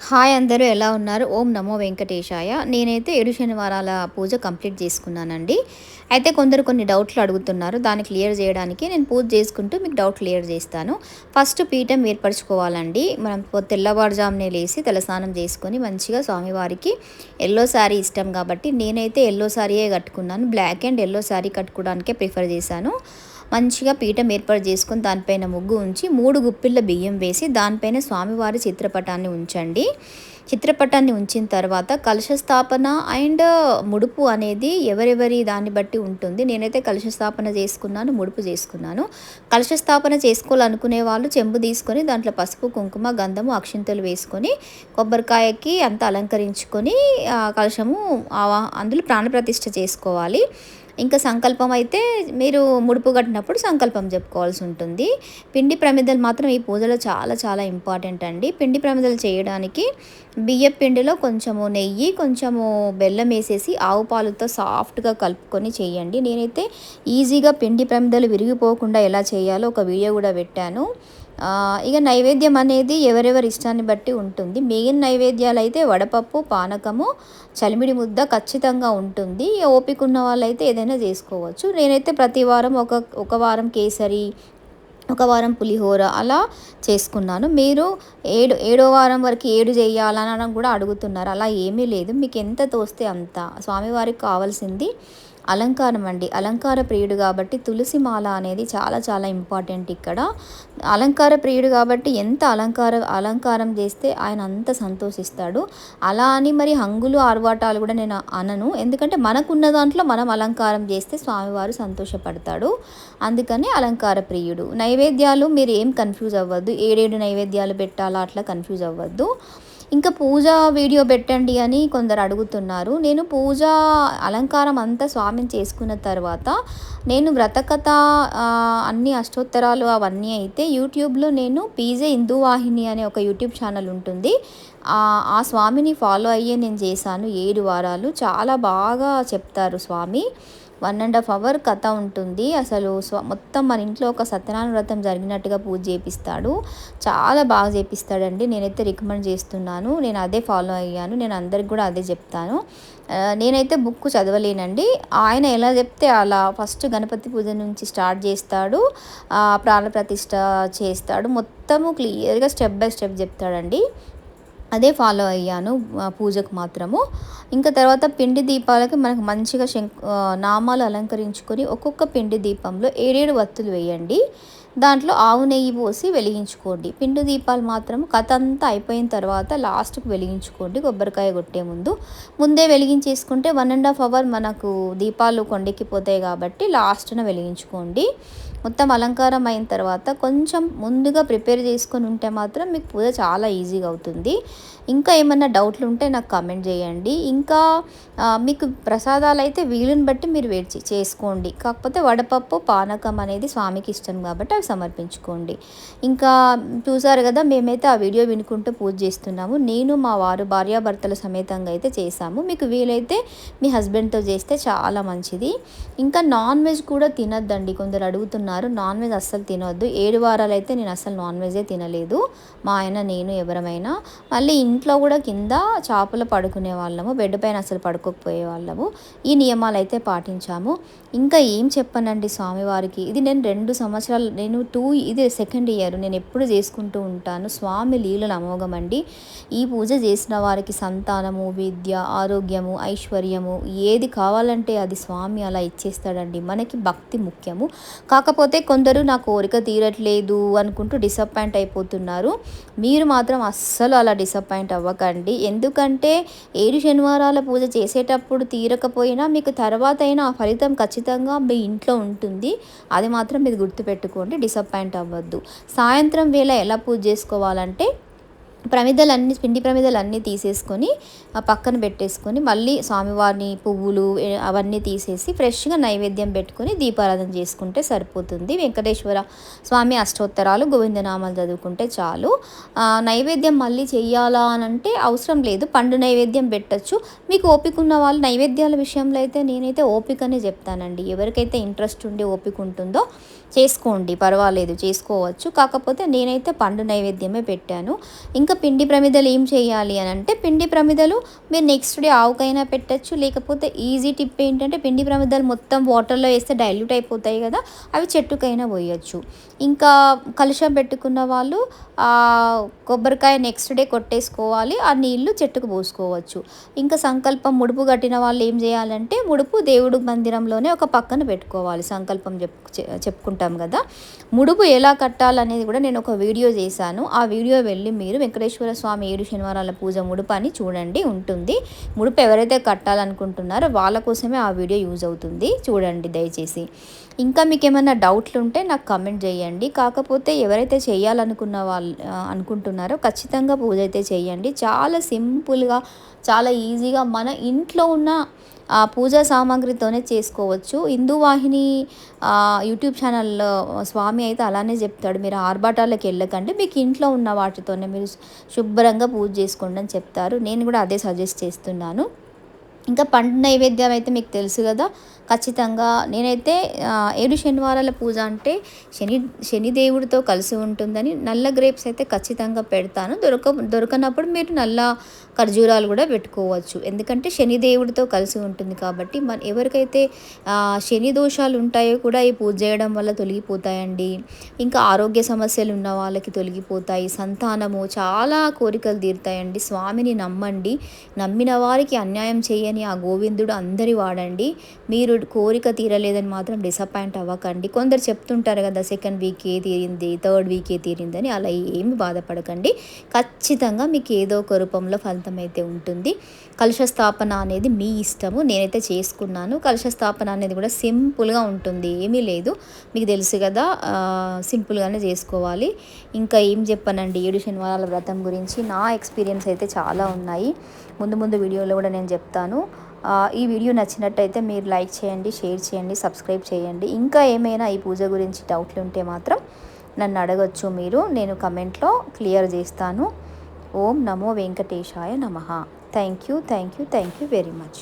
Hi అందరూ ఎలా ఉన్నారు? ఓం నమో వెంకటేశాయ. నేనైతే 7 శనివారాల పూజ కంప్లీట్ చేసుకున్నానండి. అయితే కొందరు కొన్ని డౌట్లు అడుగుతున్నారు. దాన్ని క్లియర్ చేయడానికి నేను పూజ చేసుకుంటూ మీకు డౌట్ క్లియర్ చేస్తాను. ఫస్ట్ పీఠం ఏర్పరచుకోవాలండి. మనం తెల్లవారుజామునే లేసి తలస్నానం చేసుకొని మంచిగా స్వామివారికి యెల్లో శారీ ఇష్టం కాబట్టి నేనైతే యెల్లో శారీయే కట్టుకున్నాను. బ్లాక్ అండ్ యెల్లో శారీ కట్టుకోవడానికే ప్రిఫర్ చేశాను. మంచిగా పీఠం ఏర్పాటు చేసుకొని దానిపైన ముగ్గు ఉంచి 3 గుప్పిళ్ళ బియ్యం వేసి దానిపైన స్వామివారి చిత్రపటాన్ని ఉంచండి. చిత్రపటాన్ని ఉంచిన తర్వాత కలశ స్థాపన అండ్ ముడుపు అనేది ఎవరెవరి దాన్ని బట్టి ఉంటుంది. నేనైతే కలశ స్థాపన చేసుకున్నాను, ముడుపు చేసుకున్నాను. కలశ స్థాపన చేసుకోవాలనుకునే వాళ్ళు చెంబు తీసుకొని దాంట్లో పసుపు, కుంకుమ, గంధము, అక్షింతలు వేసుకొని కొబ్బరికాయకి అంతా అలంకరించుకొని కలశము అందులో ప్రాణప్రతిష్ఠ చేసుకోవాలి. ఇంకా సంకల్పం అయితే మీరు ముడుపు కట్టినప్పుడు సంకల్పం చెప్పుకోవాల్సి ఉంటుంది. పిండి ప్రమిదలు మాత్రం ఈ పూజలో చాలా చాలా ఇంపార్టెంట్ అండి. పిండి ప్రమిదలు చేయడానికి బియ్యపు పిండిలో కొంచెము నెయ్యి, కొంచెము బెల్లం వేసేసి ఆవు పాలతో సాఫ్ట్గా కలుపుకొని చేయండి. నేనైతే ఈజీగా పిండి ప్రమిదలు విరిగిపోకుండా ఎలా చేయాలో ఒక వీడియో కూడా పెట్టాను. ఇక నైవేద్యం అనేది ఎవరెవరి ఇష్టాన్ని బట్టి ఉంటుంది. మెయిన్ నైవేద్యాలు అయితే వడపప్పు, పానకము, చలిమిడి ముద్ద ఖచ్చితంగా ఉంటుంది. ఓపిక ఉన్న వాళ్ళైతే ఏదైనా చేసుకోవచ్చు. నేనైతే ప్రతి వారం ఒక వారం కేసరి, ఒక వారం పులిహోర అలా చేసుకున్నాను. మీరు ఏడో వారం వరకు 7 చేయాలని కూడా అడుగుతున్నారు. అలా ఏమీ లేదు. మీకు ఎంత తోస్తే అంత. స్వామివారికి కావాల్సింది అలంకారం అండి. అలంకార ప్రియుడు కాబట్టి తులసి మాల అనేది చాలా చాలా ఇంపార్టెంట్ ఇక్కడ. అలంకార ప్రియుడు కాబట్టి ఎంత అలంకారం చేస్తే ఆయన అంత సంతోషిస్తాడు. అలా అని మరి హంగులు ఆర్భాటాలు కూడా నేను అనను. ఎందుకంటే మనకున్న దాంట్లో మనం అలంకారం చేస్తే స్వామివారు సంతోషపడతాడు. అందుకని అలంకార ప్రియుడు. నైవేద్యాలు మీరు ఏం కన్ఫ్యూజ్ అవ్వద్దు. 7 నైవేద్యాలు పెట్టాలా అట్లా కన్ఫ్యూజ్ అవ్వద్దు. ఇంకా పూజ వీడియో పెట్టండి అని కొందరు అడుగుతున్నారు. నేను పూజ అలంకారం అంతా స్వామిని చేసుకున్న తర్వాత నేను వ్రతకథ అన్ని అష్టోత్తరాలు అవన్నీ అయితే యూట్యూబ్లో నేను పీజే హిందూ వాహిని అనే ఒక యూట్యూబ్ ఛానల్ ఉంటుంది. ఆ స్వామిని ఫాలో అయ్యే నేను చేశాను 7 వారాలు. చాలా బాగా చెప్తారు స్వామి. 1.5 అవర్ కథ ఉంటుంది. అసలు మొత్తం మన ఇంట్లో ఒక సత్యనారాయణ వ్రతం జరిగినట్టుగా పూజ చేపిస్తాడు. చాలా బాగా చేపిస్తాడండి. నేనైతే రికమెండ్ చేస్తున్నాను. నేను అదే ఫాలో అయ్యాను. నేను అందరికి కూడా అదే చెప్తాను. నేనైతే బుక్ చదవలేనండి. ఆయన ఎలా చెప్తే అలా ఫస్ట్ గణపతి పూజ నుంచి స్టార్ట్ చేస్తాడు. ప్రాణప్రతిష్ఠ చేస్తాడు. మొత్తము క్లియర్గా స్టెప్ బై స్టెప్ చెప్తాడండి. అదే ఫాలో అయ్యాను పూజకు మాత్రము. ఇంకా తర్వాత పిండి దీపాలకి మనకు మంచిగా నామాలు అలంకరించుకొని ఒక్కొక్క పిండి దీపంలో 7 వత్తులు వేయండి. దాంట్లో ఆవు నెయ్యి పోసి వెలిగించుకోండి. పిండి దీపాలు మాత్రం కథ అంతా అయిపోయిన తర్వాత లాస్ట్కి వెలిగించుకోండి. కొబ్బరికాయ కొట్టే ముందే వెలిగించేసుకుంటే 1.5 అవర్ మనకు దీపాలు కొండెక్కిపోతాయి కాబట్టి లాస్ట్న వెలిగించుకోండి. మొత్తం అలంకారం అయిన తర్వాత కొంచెం ముందుగా ప్రిపేర్ చేసుకొని ఉంటే మాత్రం మీకు పూజ చాలా ఈజీగా అవుతుంది. ఇంకా ఏమన్నా డౌట్లు ఉంటే నాకు కామెంట్ చేయండి. ఇంకా మీకు ప్రసాదాలు అయితే వీలుని బట్టి మీరు చేసుకోండి. కాకపోతే వడపప్పు, పానకం అనేది స్వామికి ఇష్టం కాబట్టి అవి సమర్పించుకోండి. ఇంకా చూసారు కదా, మేమైతే ఆ వీడియో వినుకుంటూ పూజ చేస్తున్నాము. నేను మా వారు భార్యాభర్తల సమేతంగా అయితే చేశాము. మీకు వీలైతే మీ హస్బెండ్తో చేస్తే చాలా మంచిది. ఇంకా నాన్ వెజ్ కూడా తినొద్దండి. కొందరు అడుగుతున్నారు. నాన్ వెజ్ అస్సలు తినొద్దు. 7 వారాలు అయితే నేను అస్సలు నాన్ వెజే తినలేదు. మా ఆయన, నేను ఎవరమైనా. మళ్ళీ ఇంట్లో కూడా కింద చాపలు పడుకునే వాళ్ళము. బెడ్ పైన అసలు పడుకోకపోయే వాళ్ళము. ఈ నియమాలు అయితే పాటించాము. ఇంకా ఏం చెప్పనండి స్వామివారికి. ఇది నేను 2 సంవత్సరాలు ఇది సెకండ్ ఇయర్ నేను ఎప్పుడు చేసుకుంటూ ఉంటాను. స్వామి లీలలు అమోఘమండి. ఈ పూజ చేసిన వారికి సంతానము, విద్య, ఆరోగ్యము, ఐశ్వర్యము ఏది కావాలంటే అది స్వామి అలా ఇచ్చేస్తాడండి. మనకి భక్తి ముఖ్యము. కాకపోతే కొందరు నా కోరిక తీరట్లేదు అనుకుంటూ డిసప్పాయింట్ అయిపోతున్నారు. మీరు మాత్రం అస్సలు అలా డిసప్పాయింట్ అవ్వకండి. ఎందుకంటే 7 శనివారాల పూజ చేసేటప్పుడు తీరకపోయినా మీకు తర్వాత అయినా ఆ ఫలితం ఖచ్చితంగా మీ ఇంట్లో ఉంటుంది. అది మాత్రం మీరు గుర్తుపెట్టుకోండి. డిసప్పాయింట్ అవ్వద్దు. సాయంత్రం వేళ ఎలా పూజ చేసుకోవాలంటే పిండి ప్రమిదలన్నీ తీసేసుకొని పక్కన పెట్టేసుకొని మళ్ళీ స్వామివారిని పువ్వులు అవన్నీ తీసేసి ఫ్రెష్గా నైవేద్యం పెట్టుకొని దీపారాధన చేసుకుంటే సరిపోతుంది. వెంకటేశ్వర స్వామి అష్టోత్తరాలు, గోవిందనామాలు చదువుకుంటే చాలు. నైవేద్యం మళ్ళీ చెయ్యాలా అని అంటే అవసరం లేదు. పండు నైవేద్యం పెట్టచ్చు. మీకు ఓపిక ఉన్న వాళ్ళు నైవేద్యాల విషయంలో అయితే నేనైతే ఓపికనే చెప్తానండి. ఎవరికైతే ఇంట్రెస్ట్ ఉండి ఓపిక ఉంటుందో చేసుకోండి, పర్వాలేదు, చేసుకోవచ్చు. కాకపోతే నేనైతే పండు నైవేద్యమే పెట్టాను. ఇంకా పిండి ప్రమిదలు ఏం చేయాలి అని అంటే, పిండి ప్రమిదలు మీరు నెక్స్ట్ డే ఆవుకైనా పెట్టచ్చు. లేకపోతే ఈజీ టిప్ ఏంటంటే, పిండి ప్రమిదలు మొత్తం వాటర్లో వేస్తే డైల్యూట్ అయిపోతాయి కదా, అవి చెట్టుకైనా పోయొచ్చు. ఇంకా కలుషం పెట్టుకున్న వాళ్ళు కొబ్బరికాయ నెక్స్ట్ డే కొట్టేసుకోవాలి, ఆ నీళ్లు చెట్టుకు పోసుకోవచ్చు. ఇంకా సంకల్పం ముడుపు కట్టిన వాళ్ళు ఏం చేయాలంటే, ముడుపు దేవుడు మందిరంలోనే ఒక పక్కన పెట్టుకోవాలి. సంకల్పం చెప్పుకుంటాం కదా, ముడుపు ఎలా కట్టాలనేది కూడా నేను ఒక వీడియో చేశాను. ఆ వీడియో వెళ్ళి మీరు వెంకటేశ్వర స్వామి 7 శనివారాల పూజ ముడుపు అని చూడండి, ఉంటుంది. ముడుపు ఎవరైతే కట్టాలనుకుంటున్నారో వాళ్ళ కోసమే ఆ వీడియో యూజ్ అవుతుంది, చూడండి దయచేసి. ఇంకా మీకు ఏమైనా డౌట్లు ఉంటే నాకు కమెంట్ చేయండి. కాకపోతే ఎవరైతే చేయాలనుకున్న వాళ్ళు అనుకుంటున్నారో ఖచ్చితంగా పూజ అయితే చేయండి. చాలా సింపుల్గా, చాలా ఈజీగా మన ఇంట్లో ఉన్న పూజా సామాగ్రితోనే చేసుకోవచ్చు. హిందూ వాహిని యూట్యూబ్ ఛానల్లో స్వామి అయితే అలానే చెప్తాడు, మీరు ఆర్భాటాలకు వెళ్ళకండి, మీకు ఇంట్లో ఉన్న వాటితోనే మీరు శుభ్రంగా పూజ చేసుకోండి అని చెప్తారు. నేను కూడా అదే సజెస్ట్ చేస్తున్నాను. ఇంకా పండు నైవేద్యం అయితే మీకు తెలుసు కదా, ఖచ్చితంగా నేనైతే 7 శనివారాల పూజ అంటే శనిదేవుడితో కలిసి ఉంటుందని నల్ల గ్రేప్స్ అయితే ఖచ్చితంగా పెడతాను. దొరకనప్పుడు మీరు నల్ల ఖర్జూరాలు కూడా పెట్టుకోవచ్చు, ఎందుకంటే శనిదేవుడితో కలిసి ఉంటుంది కాబట్టి. ఎవరికైతే శని దోషాలు ఉంటాయో కూడా ఈ పూజ చేయడం వల్ల తొలగిపోతాయండి. ఇంకా ఆరోగ్య సమస్యలు ఉన్న వాళ్ళకి తొలగిపోతాయి, సంతానము చాలా కోరికలు తీరుతాయండి. స్వామిని నమ్మండి, నమ్మిన వారికి అన్యాయం చేయని ఆ గోవిందుడు అందరి వాడండి. మీరు కోరిక తీరలేదని మాత్రం డిసప్పాయింట్ అవ్వకండి. కొందరు చెప్తుంటారు కదా, సెకండ్ వీకే తీరింది, థర్డ్ వీకే తీరిందని, అలా ఏమి బాధపడకండి. ఖచ్చితంగా మీకు ఏదో ఒక రూపంలో ఫలితం అయితే ఉంటుంది. కలశ స్థాపన అనేది మీ ఇష్టము, నేనైతే చేసుకున్నాను. కలశ స్థాపన అనేది కూడా సింపుల్గా ఉంటుంది, ఏమీ లేదు, మీకు తెలుసు కదా, సింపుల్గానే చేసుకోవాలి. ఇంకా ఏం చెప్పానండి 7 శనివారాల వ్రతం గురించి, నా ఎక్స్పీరియన్స్ అయితే చాలా ఉన్నాయి. ముందు వీడియోలో కూడా నేను చెప్తాను. ఈ వీడియో నచ్చినట్టయితే మీరు లైక్ చేయండి, షేర్ చేయండి, సబ్స్క్రైబ్ చేయండి. ఇంకా ఏమైనా ఈ పూజ గురించి డౌట్లు ఉంటే మాత్రం నన్ను అడగచ్చు మీరు, నేను కమెంట్లో క్లియర్ చేస్తాను. ఓం నమో వెంకటేశాయ నమః. Thank you very much.